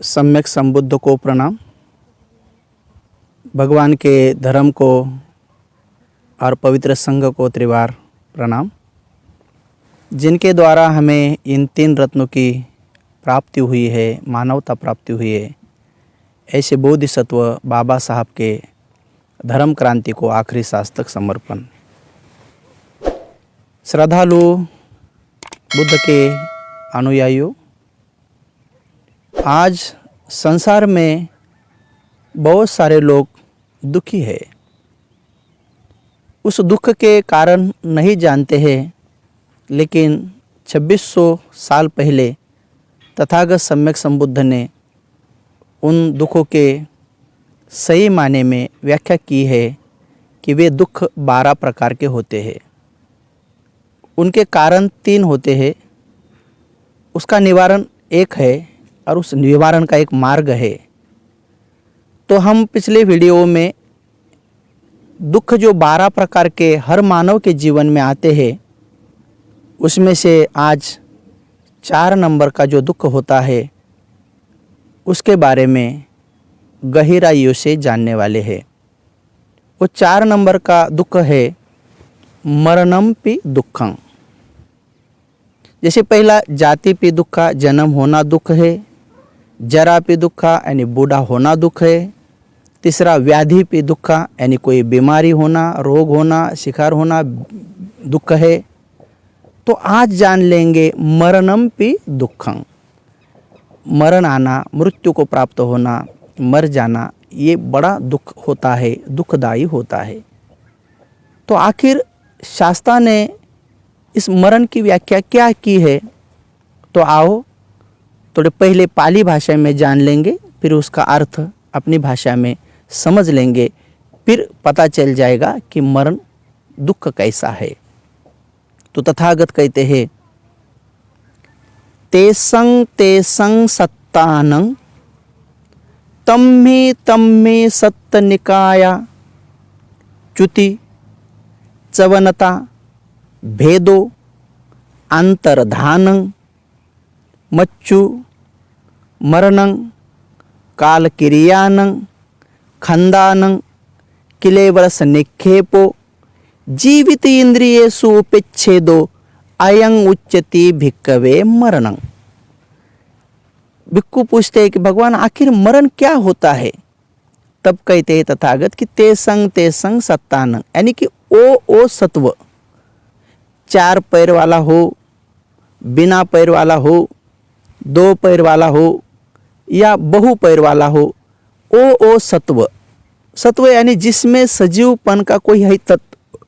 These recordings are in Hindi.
सम्यक संबुद्ध को प्रणाम। भगवान के धर्म को और पवित्र संघ को त्रिवार प्रणाम, जिनके द्वारा हमें इन 3 रत्नों की प्राप्ति हुई है, मानवता प्राप्ति हुई है। ऐसे बोधिसत्व बाबा साहब के धर्म क्रांति को आखिरी सांस तक समर्पण। श्रद्धालु बुद्ध के अनुयायियों, आज संसार में बहुत सारे लोग दुखी है। उस दुख के कारण नहीं जानते हैं, लेकिन 2600 साल पहले तथागत सम्यक संबुद्ध ने उन दुखों के सही माने में व्याख्या की है कि वे दुख 12 प्रकार के होते हैं। उनके कारण 3 होते हैं, उसका निवारण एक है और उस निवारण का एक मार्ग है। तो हम पिछले वीडियो में दुख जो 12 प्रकार के हर मानव के जीवन में आते हैं, उसमें से आज 4 नंबर का जो दुख होता है उसके बारे में गहराइयों से जानने वाले हैं। वो 4 नंबर का दुख है मरणमपि दुखं। जैसे पहला जातिपि दुखा, जन्म होना दुख है। जरापि दुखा यानी बूढ़ा होना दुख है। तीसरा व्याधिपि दुखा यानी कोई बीमारी होना, रोग होना, शिकार होना दुख है। तो आज जान लेंगे मरणमपि दुखं। मरण आना, मृत्यु को प्राप्त होना, मर जाना, ये बड़ा दुख होता है, दुखदायी होता है। तो आखिर शास्त्रा ने इस मरण की व्याख्या क्या की है? तो आओ थोड़े पहले पाली भाषा में जान लेंगे, फिर उसका अर्थ अपनी भाषा में समझ लेंगे, फिर पता चल जाएगा कि मरण दुख कैसा है। तो तथागत कहते हैं, तेसं तेसं सत्तानं तम्मे सत्तनिकाया च्युति चवनता भेदो अंतर्धानं मच्चु मरणं कालकिरियानं खंदानं किलेवरस निक्षेपो जीवित इंद्रियेषु उपेच्छेदो अयं उच्यते भिक्खवे मरणं। भिक्खु पूछते हैं कि भगवान आखिर मरण क्या होता है? तब कहते हैं तथागत कि तेसंग सत्तानं, यानी कि ओ सत्व, 4 पैर वाला हो, बिना पैर वाला हो, 2 पैर वाला हो या बहु पैर वाला हो, ओ सत्व। सत्व यानी जिसमें सजीवपन का कोई है तत्व,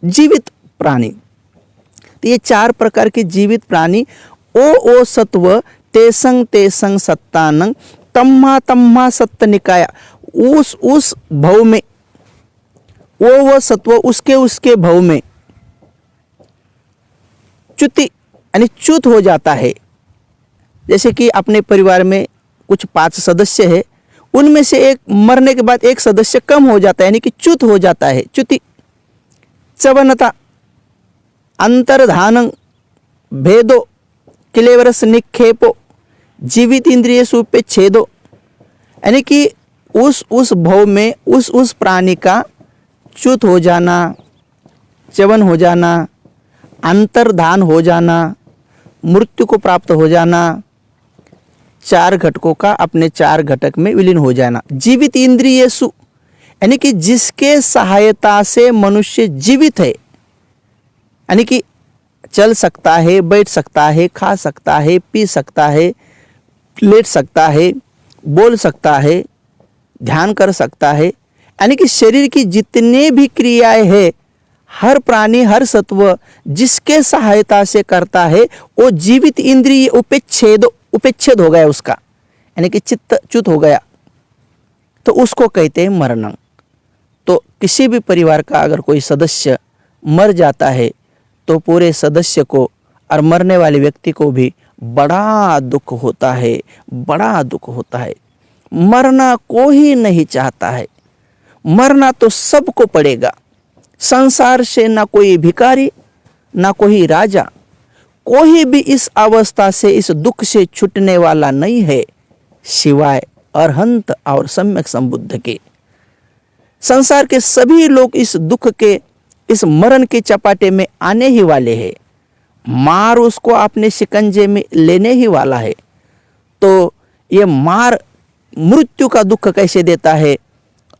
जीवित प्राणी। तो ये 4 प्रकार के जीवित प्राणी ओ सत्व तेसंग सत्तानं तम्मा सत्त निकाया, उस भव में, वो सत्व उसके भव में च्युति यानी च्युत हो जाता है। जैसे कि अपने परिवार में कुछ 5 सदस्य है, उनमें से एक मरने के बाद एक सदस्य कम हो जाता है, यानी कि च्युत हो जाता है, च्युति। चवनता अंतर्धानं भेदो किलेवरस निक्षेपो जीवित इंद्रियेषु उपेच्छेदो, यानी कि उस भव में उस प्राणी का च्युत हो जाना, च्यवन हो जाना, अंतर्धान हो जाना, मृत्यु को प्राप्त हो जाना, 4 घटकों का अपने 4 घटक में विलीन हो जाना। जीवित इंद्रियेषु यानी कि जिसके सहायता से मनुष्य जीवित है, यानी कि चल सकता है, बैठ सकता है, खा सकता है, पी सकता है, लेट सकता है, बोल सकता है, ध्यान कर सकता है, यानी कि शरीर की जितने भी क्रियाएं हैं, हर प्राणी, हर सत्व जिसके सहायता से करता है, वो जीवित इंद्रिय उपेच्छेद हो गया उसका, यानी कि चित्त च्युत हो गया, तो उसको कहते हैं मरणं। तो किसी भी परिवार का अगर कोई सदस्य मर जाता है तो पूरे सदस्य को और मरने वाले व्यक्ति को भी बड़ा दुख होता है, बड़ा दुख होता है। मरना कोई नहीं चाहता है, मरना तो सबको पड़ेगा। संसार से ना कोई भिखारी, ना कोई राजा, कोई भी इस अवस्था से, इस दुख से छूटने वाला नहीं है। सिवाय अरहंत और सम्यक संबुद्ध के। संसार के सभी लोग इस दुख के, इस मरण के चपाटे में आने ही वाले हैं। मार उसको अपने शिकंजे में लेने ही वाला है। तो ये मार मृत्यु का दुख कैसे देता है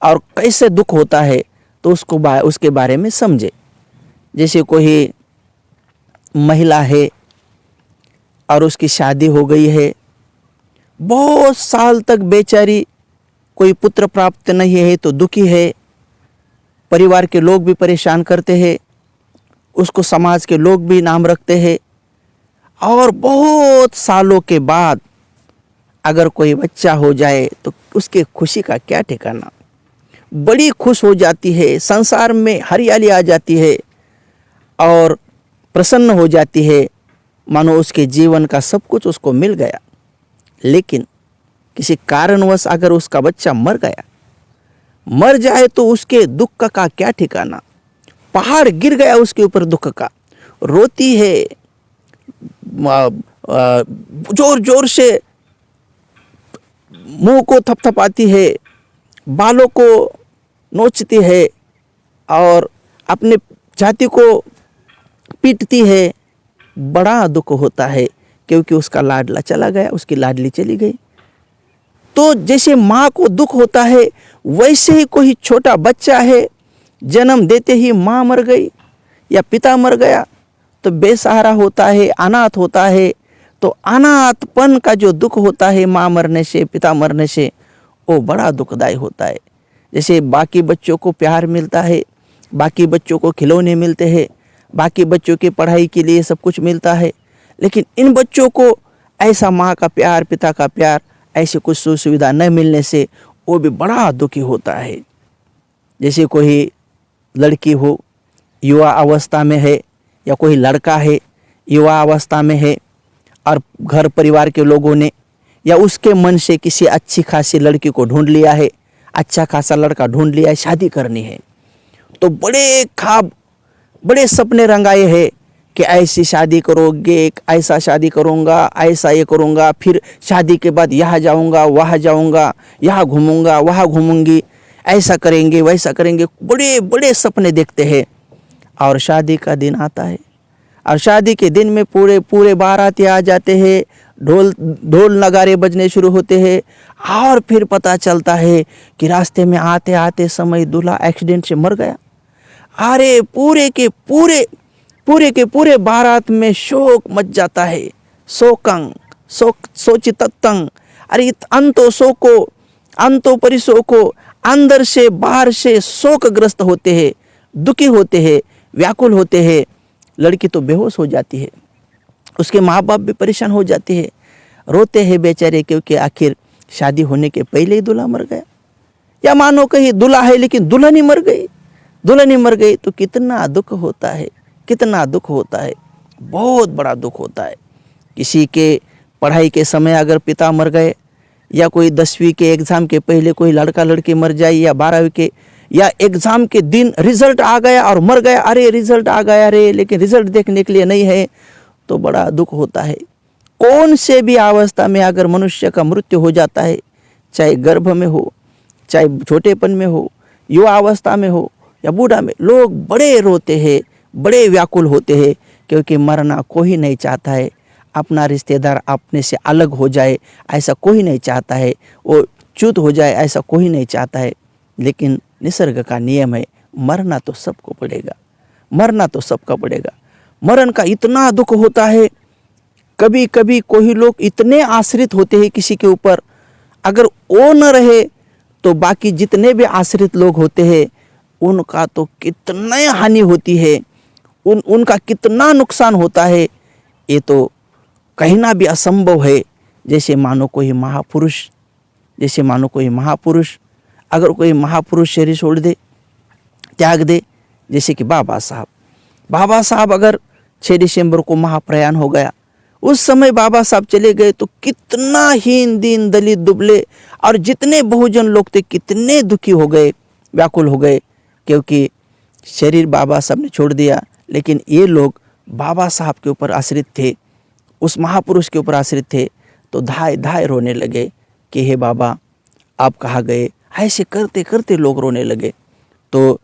और कैसे दुख होता है, तो उसके बारे में समझे। जैसे कोई महिला है और उसकी शादी हो गई है, बहुत साल तक बेचारी, कोई पुत्र प्राप्त नहीं है तो दुखी है, परिवार के लोग भी परेशान करते हैं, उसको समाज के लोग भी नाम रखते हैं। और बहुत सालों के बाद अगर कोई बच्चा हो जाए तो उसके खुशी का क्या ठिकाना, बड़ी खुश हो जाती है, संसार में हरियाली आ जाती है और प्रसन्न हो जाती है, मानो उसके जीवन का सब कुछ उसको मिल गया। लेकिन किसी कारणवश अगर उसका बच्चा मर जाए तो उसके दुख का क्या ठिकाना, पहाड़ गिर गया उसके ऊपर दुख का, रोती है, जोर जोर से मुंह को थपथपाती है, बालों को नोचती है और अपने छाती को पीटती है। बड़ा दुख होता है क्योंकि उसका लाडला चला गया, उसकी लाडली चली गई। तो जैसे माँ को दुख होता है, वैसे ही कोई छोटा बच्चा है, जन्म देते ही माँ मर गई या पिता मर गया तो बेसहारा होता है, अनाथ होता है। तो अनाथपन का जो दुख होता है माँ मरने से, पिता मरने से, वो बड़ा दुखदायी होता है। जैसे बाकी बच्चों को प्यार मिलता है, बाकी बच्चों को खिलौने मिलते हैं, बाकी बच्चों की पढ़ाई के लिए सब कुछ मिलता है, लेकिन इन बच्चों को ऐसा माँ का प्यार, पिता का प्यार, ऐसी कुछ सुविधा न मिलने से वो भी बड़ा दुखी होता है। जैसे कोई लड़की हो, युवा अवस्था में है, या कोई लड़का है, युवा अवस्था में है, और घर परिवार के लोगों ने या उसके मन से किसी अच्छी खासी लड़की को ढूंढ लिया है, अच्छा खासा लड़का ढूंढ लिया है, शादी करनी है, तो बड़े ख्वाब, बड़े सपने रंगाए हैं कि ऐसी शादी करोगे, ऐसा शादी करूँगा, ऐसा ये करूँगा, फिर शादी के बाद यहाँ जाऊँगा, वहाँ जाऊँगा, यहाँ घूमूँगा, वहाँ घूमूँगी, ऐसा करेंगे, वैसा करेंगे, बड़े बड़े सपने देखते हैं। और शादी का दिन आता है और शादी के दिन में पूरे पूरे बाराती आ जाते हैं, ढोल नगारे बजने शुरू होते हैं, और फिर पता चलता है कि रास्ते में आते आते समय दूल्हा एक्सीडेंट से मर गया। अरे पूरे के पूरे बारात में शोक मच जाता है, सोचितंग। अरे अंतो शोको अंतो परिशोको, अंदर से बाहर से शोकग्रस्त होते हैं, दुखी होते हैं, व्याकुल होते हैं। लड़की तो बेहोश हो जाती है, उसके माँ बाप भी परेशान हो जाते हैं, रोते हैं बेचारे, क्योंकि आखिर शादी होने के पहले ही दूल्हा मर गया। या मानो कहीं दूल्हा है लेकिन दुल्हन ही मर गई, दुल्हन ही मर गई, तो कितना दुख होता है, कितना दुख होता है, बहुत बड़ा दुख होता है। किसी के पढ़ाई के समय अगर पिता मर गए, या कोई 10वीं के एग्ज़ाम के पहले कोई लड़का लड़की मर जाए, या 12वीं के या एग्ज़ाम के दिन रिजल्ट आ गया और मर गया, अरे रिजल्ट आ गया रे, लेकिन रिजल्ट देखने के लिए नहीं है, तो बड़ा दुख होता है। कौन से भी अवस्था में अगर मनुष्य का मृत्यु हो जाता है, चाहे गर्भ में हो, चाहे छोटेपन में हो, युवा अवस्था में हो या बूढ़ा में, लोग बड़े रोते हैं, बड़े व्याकुल होते हैं, क्योंकि मरना कोई नहीं चाहता है। अपना रिश्तेदार अपने से अलग हो जाए ऐसा कोई नहीं चाहता है, वो च्युत हो जाए ऐसा कोई नहीं चाहता है। लेकिन निसर्ग का नियम है, मरना तो सबको पड़ेगा, मरना तो सबका पड़ेगा। मरण का इतना दुख होता है, कभी कभी कोई लोग इतने आश्रित होते हैं किसी के ऊपर, अगर वो न रहे तो बाकी जितने भी आश्रित लोग होते हैं उनका तो कितना हानि होती है, उनका कितना नुकसान होता है, ये तो कहना भी असंभव है। जैसे मानो कोई महापुरुष, अगर कोई महापुरुष शरीर छोड़ दे, त्याग दे, जैसे कि बाबा साहब अगर 6 दिसंबर को महाप्रयाण हो गया, उस समय बाबा साहब चले गए तो कितना हीन दीन दलित दुबले और जितने बहुजन लोग थे कितने दुखी हो गए, व्याकुल हो गए, क्योंकि शरीर बाबा साहब ने छोड़ दिया। लेकिन ये लोग बाबा साहब के ऊपर आश्रित थे, उस महापुरुष के ऊपर आश्रित थे, तो धाय धाय रोने लगे। कि हे बाबा आप कहाँ गए। ऐसे करते करते लोग रोने लगे। तो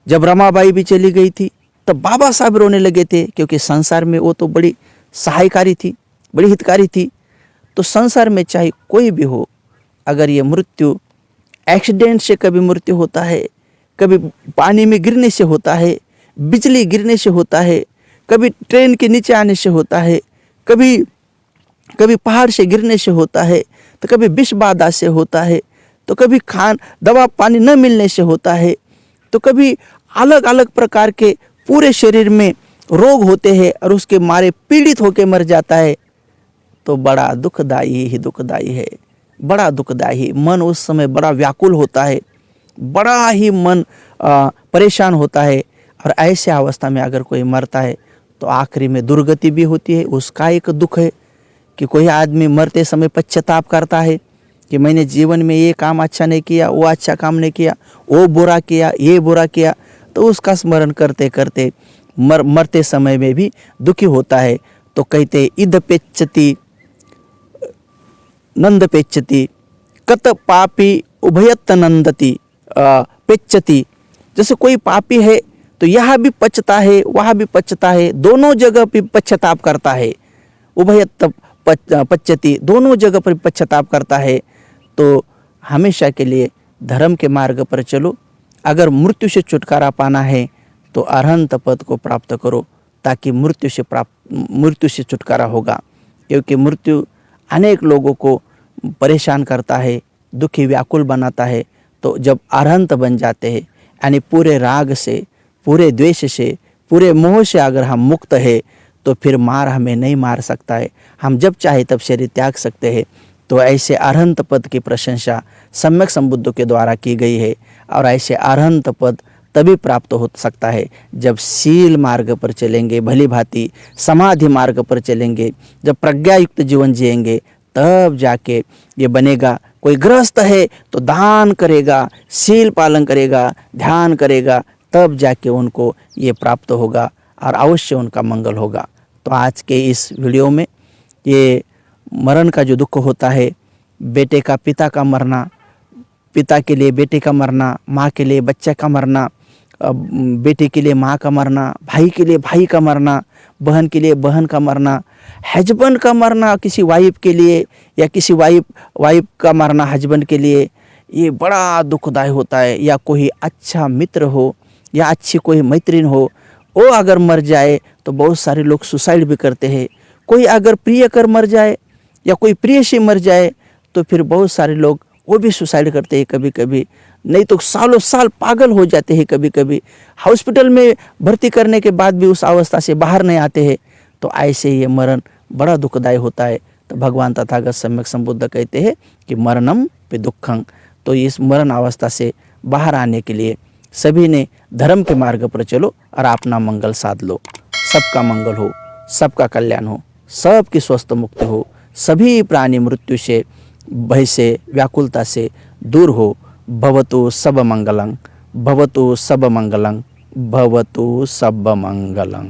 जब रमाबाई भी चली गई थी तब बाबा साहब रोने लगे थे, क्योंकि संसार में वो तो बड़ी सहायकारी थी, बड़ी हितकारी थी। तो संसार में चाहे कोई भी हो, अगर ये मृत्यु एक्सीडेंट से कभी मृत्यु होता है, कभी पानी में गिरने से होता है, बिजली गिरने से होता है, कभी ट्रेन के नीचे आने से होता है, कभी कभी पहाड़ से गिरने से होता है, तो कभी विष बाधा से होता है, तो कभी दवा पानी न मिलने से होता है, तो कभी अलग अलग प्रकार के पूरे शरीर में रोग होते हैं और उसके मारे पीड़ित होकर मर जाता है। तो बड़ा दुखदाई ही दुखदाई है, बड़ा दुखदाई। मन उस समय बड़ा व्याकुल होता है, बड़ा ही मन परेशान होता है। और ऐसे अवस्था में अगर कोई मरता है तो आखिरी में दुर्गति भी होती है। उसका एक दुख है कि कोई आदमी मरते समय पश्चाताप करता है कि मैंने जीवन में ये काम अच्छा नहीं किया, वो अच्छा काम नहीं किया, वो बुरा किया, ये बुरा किया। तो उसका स्मरण करते करते मरते समय में भी दुखी होता है। तो कहते इद पेच्छति नंद पेच्छति कत पापी उभयत नंदति पेच्छति। जैसे कोई पापी है तो यहाँ भी पछता है, वहाँ भी पछता है, दोनों जगह पे पश्चाताप करता है। उभयत पश्चति, दोनों जगह पर पश्चाताप करता है। तो हमेशा के लिए धर्म के मार्ग पर चलो। अगर मृत्यु से छुटकारा पाना है तो अरहंत पद को प्राप्त करो, ताकि मृत्यु से छुटकारा होगा। क्योंकि मृत्यु अनेक लोगों को परेशान करता है, दुखी व्याकुल बनाता है। तो जब अरहंत बन जाते हैं, यानी पूरे राग से, पूरे द्वेष से, पूरे मोह से अगर हम मुक्त है तो फिर मार हमें नहीं मार सकता है। हम जब चाहे तब शरीर त्याग सकते हैं। तो ऐसे अरहंत पद की प्रशंसा सम्यक संबुद्ध के द्वारा की गई है। और ऐसे अरहंत पद तभी प्राप्त हो सकता है जब शील मार्ग पर चलेंगे, भली भांति समाधि मार्ग पर चलेंगे, जब प्रज्ञायुक्त जीवन जिएंगे, तब जाके ये बनेगा। कोई गृहस्थ है तो दान करेगा, शील पालन करेगा, ध्यान करेगा, तब जाके उनको ये प्राप्त होगा और अवश्य उनका मंगल होगा। तो आज के इस वीडियो में ये मरण का जो दुख होता है, बेटे का पिता का मरना, पिता के लिए बेटे का मरना, माँ के लिए बच्चे का मरना, बेटे के लिए माँ का मरना, भाई के लिए भाई का मरना, बहन के लिए बहन का मरना, हस्बैंड का मरना किसी वाइफ के लिए, या किसी वाइफ का मरना हस्बैंड के लिए, ये बड़ा दुखदायी होता है। या कोई अच्छा मित्र हो या अच्छी कोई मैत्रीण हो, वो अगर मर जाए तो बहुत सारे लोग सुसाइड भी करते हैं। कोई अगर प्रिय कर मर जाए या कोई प्रिय से मर जाए तो फिर बहुत सारे लोग वो भी सुसाइड करते हैं कभी कभी, नहीं तो सालों साल पागल हो जाते हैं कभी कभी, हॉस्पिटल में भर्ती करने के बाद भी उस अवस्था से बाहर नहीं आते हैं। तो ऐसे ये मरण बड़ा दुखदायी होता है। तो भगवान तथागत सम्यक संबुद्ध कहते हैं कि मरणम पे दुखं। तो इस मरण अवस्था से बाहर आने के लिए सभी ने धर्म के मार्ग पर चलो और अपना मंगल साध लो। सबका मंगल हो, सबका कल्याण हो, सबकी स्वस्थ मुक्ति हो, सभी प्राणी मृत्यु से, भय से, व्याकुलता से दूर हो। भवतु सब मंगलं, भवतु सब मंगलं, भवतु सब मंगलं।